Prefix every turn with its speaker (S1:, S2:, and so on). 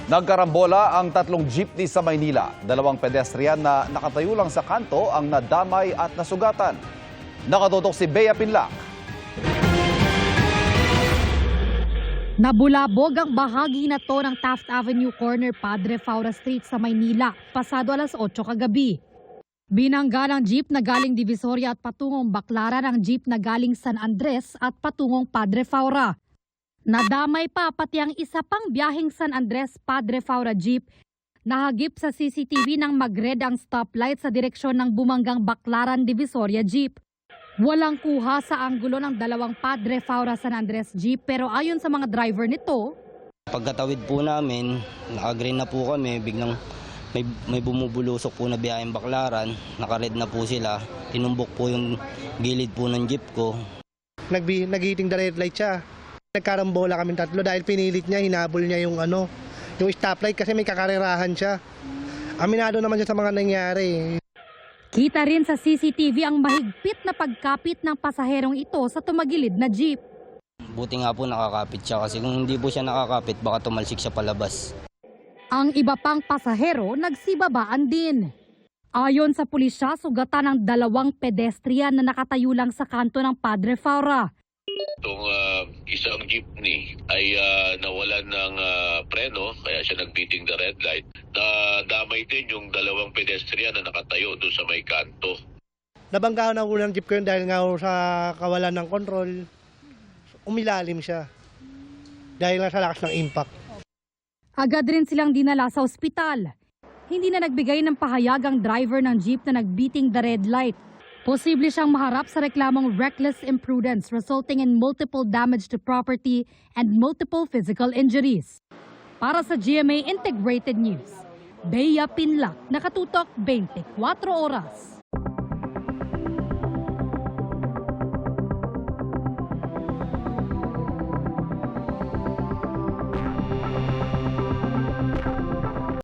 S1: Nagkarambola ang tatlong jeepney sa Maynila. Dalawang pedestrian na nakatayo lang sa kanto ang nadamay at nasugatan. Nakatutok si Bea Pinlac.
S2: Nabulabog ang bahagi na to ng Taft Avenue Corner Padre Faura Street sa Maynila, pasado alas 8 kagabi. Binangga ng jeep na galing Divisoria at patungong Baclaran ang jeep na galing San Andres at patungong Padre Faura. Nadamay pa pati ang isa pang biyaheng San Andres Padre Faura jeep. Nahagip sa CCTV ng mag-red ang stoplight sa direksyon ng bumanggang Baclaran Divisoria jeep. Walang kuha sa anggulo ng dalawang Padre Faura San Andres jeep pero ayon sa mga driver nito,
S3: pagkatawid po namin, naka-green na po kami, biglang may bumubulusok po na biyaheng Baclaran, naka-red na po sila, tinumbok po yung gilid po ng jeep ko.
S4: Nag-hitting the red light siya. Nagkarambola kami tatlo dahil pinilit niya, hinabol niya yung stoplight kasi may kakarerahan siya. Aminado naman siya sa mga nangyari.
S2: Kita rin sa CCTV ang mahigpit na pagkapit ng pasaherong ito sa tumagilid na jeep.
S3: Buti nga po nakakapit siya kasi kung hindi po siya nakakapit baka tumalsik siya palabas.
S2: Ang iba pang pasahero nagsibabaan din. Ayon sa pulisya, sugatan ng dalawang pedestrian na nakatayo lang sa kanto ng Padre Faura.
S5: Itong isang jeepney ay nawalan ng preno kaya siya nagbiting the red light. Nadamay din yung dalawang pedestrian na nakatayo doon sa may kanto.
S4: Nabanggahan na ulo ng jeep ko yun dahil nga sa kawalan ng control. Umilalim siya dahil nga sa lakas ng impact.
S2: Agad rin silang dinala sa ospital. Hindi na nagbigay ng pahayag ang driver ng jeep na nagbiting the red light. Posible siyang maharap sa reklamong reckless imprudence resulting in multiple damage to property and multiple physical injuries. Para sa GMA Integrated News, Bea Pinlac, nakatutok 24 oras.